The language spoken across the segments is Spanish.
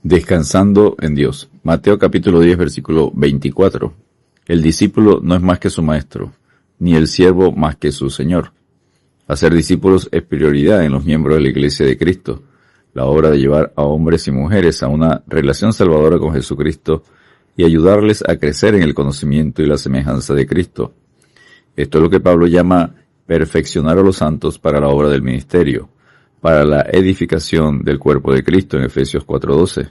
Descansando en Dios. Mateo capítulo 10, versículo 24. El discípulo no es más que su maestro, ni el siervo más que su Señor. Hacer discípulos es prioridad en los miembros de la Iglesia de Cristo. La obra de llevar a hombres y mujeres a una relación salvadora con Jesucristo y ayudarles a crecer en el conocimiento y la semejanza de Cristo. Esto es lo que Pablo llama perfeccionar a los santos para la obra del ministerio, para la edificación del cuerpo de Cristo en Efesios 4:12.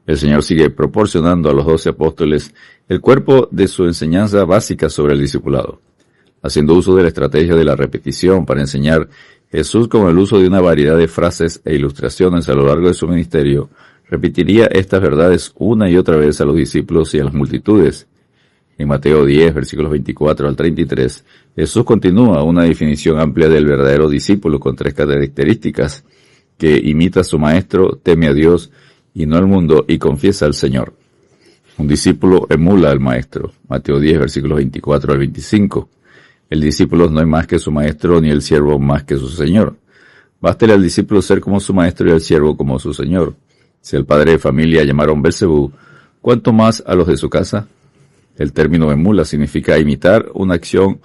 El Señor sigue proporcionando a los 12 apóstoles el cuerpo de su enseñanza básica sobre el discipulado. Haciendo uso de la estrategia de la repetición para enseñar, Jesús, con el uso de una variedad de frases e ilustraciones a lo largo de su ministerio, repetiría estas verdades una y otra vez a los discípulos y a las multitudes. En Mateo 10, versículos 24 al 33, Jesús continúa una definición amplia del verdadero discípulo con 3 características: que imita a su maestro, teme a Dios y no al mundo, y confiesa al Señor. Un discípulo emula al maestro. Mateo 10, versículos 24 al 25. El discípulo no es más que su maestro, ni el siervo más que su Señor. Bástele al discípulo ser como su maestro y al siervo como su Señor. Si el padre de familia llamaron Belcebú, ¿cuánto más a los de su casa? El término emula significa imitar una acción,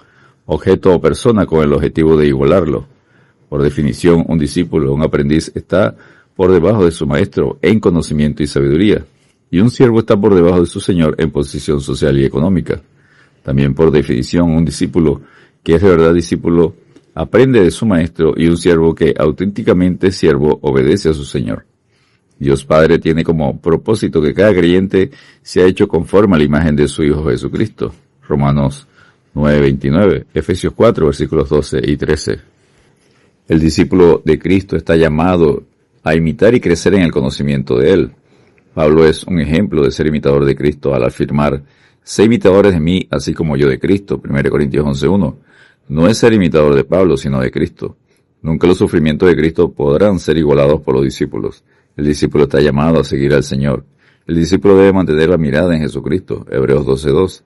objeto o persona con el objetivo de igualarlo. Por definición, un discípulo, un aprendiz, está por debajo de su maestro en conocimiento y sabiduría, y un siervo está por debajo de su señor en posición social y económica. También por definición, un discípulo, que es de verdad discípulo, aprende de su maestro, y un siervo que auténticamente es siervo obedece a su señor. Dios Padre tiene como propósito que cada creyente sea hecho conforme a la imagen de su Hijo Jesucristo. Romanos 9:29, Efesios 4, versículos 12 y 13. El discípulo de Cristo está llamado a imitar y crecer en el conocimiento de Él. Pablo es un ejemplo de ser imitador de Cristo al afirmar: sé imitadores de mí, así como yo de Cristo. 1 Corintios 11:1. No es ser imitador de Pablo, sino de Cristo. Nunca los sufrimientos de Cristo podrán ser igualados por los discípulos. El discípulo está llamado a seguir al Señor. El discípulo debe mantener la mirada en Jesucristo. Hebreos 12:2.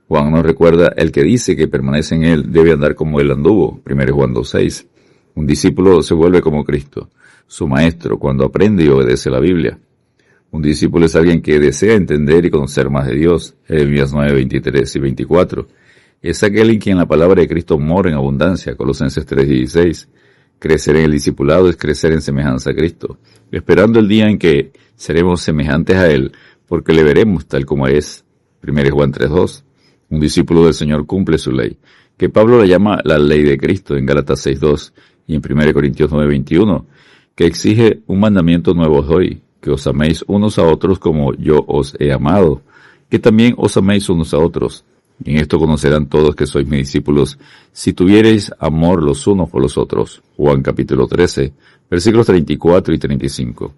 Juan nos recuerda: el que dice que permanece en Él debe andar como Él anduvo. 1 Juan 2:6. Un discípulo se vuelve como Cristo, su maestro, cuando aprende y obedece la Biblia. Un discípulo es alguien que desea entender y conocer más de Dios. Jeremías 9:23 y 24. Es aquel en quien la palabra de Cristo mora en abundancia. Colosenses 3:16. Crecer en el discipulado es crecer en semejanza a Cristo, esperando el día en que seremos semejantes a Él, porque le veremos tal como es. 1 Juan 3:2. Un discípulo del Señor cumple su ley, que Pablo le llama la ley de Cristo en Gálatas 6:2 y en 1 Corintios 9:21, que exige un mandamiento nuevo os doy, que os améis unos a otros como yo os he amado, que también os améis unos a otros. Y en esto conocerán todos que sois mis discípulos, si tuviereis amor los unos por los otros. Juan capítulo 13, versículos 34 y 35.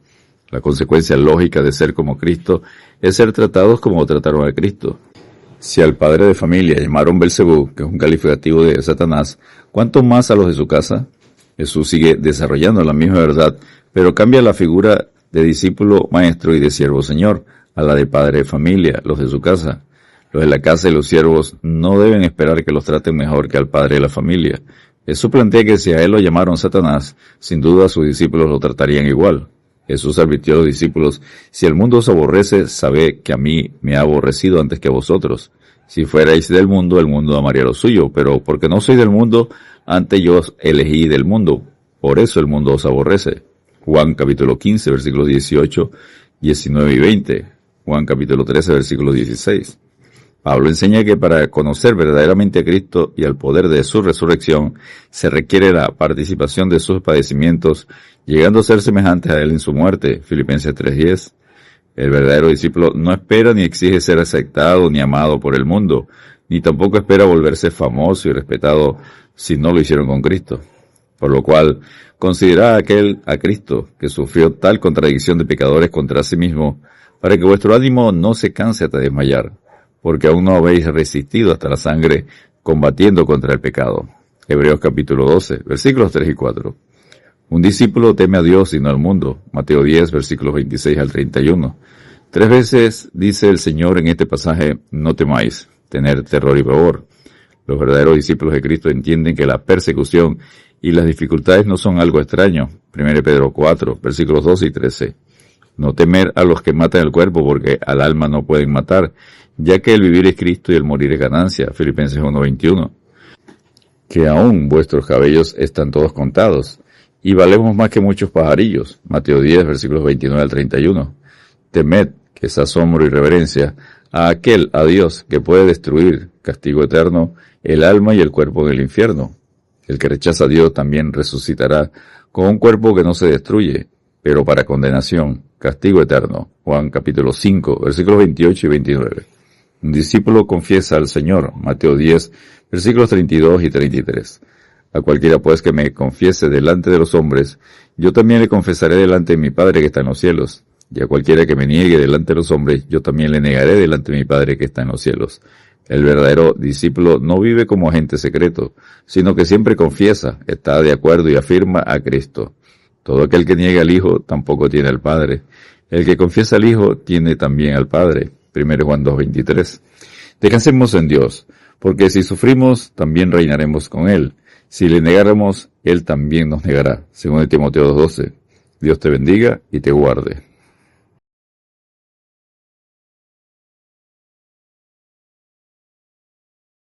La consecuencia lógica de ser como Cristo es ser tratados como trataron a Cristo. Si al padre de familia llamaron Belcebú, que es un calificativo de Satanás, ¿cuánto más a los de su casa? Jesús sigue desarrollando la misma verdad, pero cambia la figura de discípulo, maestro y de siervo señor a la de padre de familia, los de su casa. Los de la casa y los siervos no deben esperar que los traten mejor que al padre de la familia. Jesús plantea que si a él lo llamaron Satanás, sin duda sus discípulos lo tratarían igual. Jesús advirtió a los discípulos: si el mundo os aborrece, sabed que a mí me ha aborrecido antes que a vosotros. Si fuerais del mundo, el mundo amaría lo suyo, pero porque no sois del mundo, antes yo os elegí del mundo. Por eso el mundo os aborrece. Juan capítulo 15, versículos 18, 19 y 20. Juan capítulo 13, versículo 16. Pablo enseña que para conocer verdaderamente a Cristo y al poder de su resurrección, se requiere la participación de sus padecimientos, llegando a ser semejantes a Él en su muerte. Filipenses 3:10. El verdadero discípulo no espera ni exige ser aceptado ni amado por el mundo, ni tampoco espera volverse famoso y respetado si no lo hicieron con Cristo. Por lo cual, considerad a Cristo, que sufrió tal contradicción de pecadores contra sí mismo, para que vuestro ánimo no se canse hasta desmayar, porque aún no habéis resistido hasta la sangre, combatiendo contra el pecado. Hebreos capítulo 12, versículos 3 y 4. Un discípulo teme a Dios y no al mundo. Mateo 10, versículos 26 al 31. 3 veces dice el Señor en este pasaje: no temáis, tener terror y pavor. Los verdaderos discípulos de Cristo entienden que la persecución y las dificultades no son algo extraño. 1 Pedro 4, versículos 12 y 13. No temer a los que matan el cuerpo, porque al alma no pueden matar, ya que el vivir es Cristo y el morir es ganancia. Filipenses 1:21. Que aún vuestros cabellos están todos contados, y valemos más que muchos pajarillos. Mateo 10, versículos 29 al 31. Temed, que es asombro y reverencia, a Dios, que puede destruir, castigo eterno, el alma y el cuerpo en el infierno. El que rechaza a Dios también resucitará con un cuerpo que no se destruye, pero para condenación, castigo eterno. Juan capítulo 5, versículos 28 y 29. Un discípulo confiesa al Señor. Mateo 10, versículos 32 y 33. A cualquiera pues que me confiese delante de los hombres, yo también le confesaré delante de mi Padre que está en los cielos. Y a cualquiera que me niegue delante de los hombres, yo también le negaré delante de mi Padre que está en los cielos. El verdadero discípulo no vive como agente secreto, sino que siempre confiesa, está de acuerdo y afirma a Cristo. Todo aquel que niega al Hijo tampoco tiene al Padre. El que confiesa al Hijo tiene también al Padre. 1 Juan 2:23. Descansemos en Dios, porque si sufrimos, también reinaremos con Él. Si le negáramos, Él también nos negará. 2 Timoteo 2:12. Dios te bendiga y te guarde.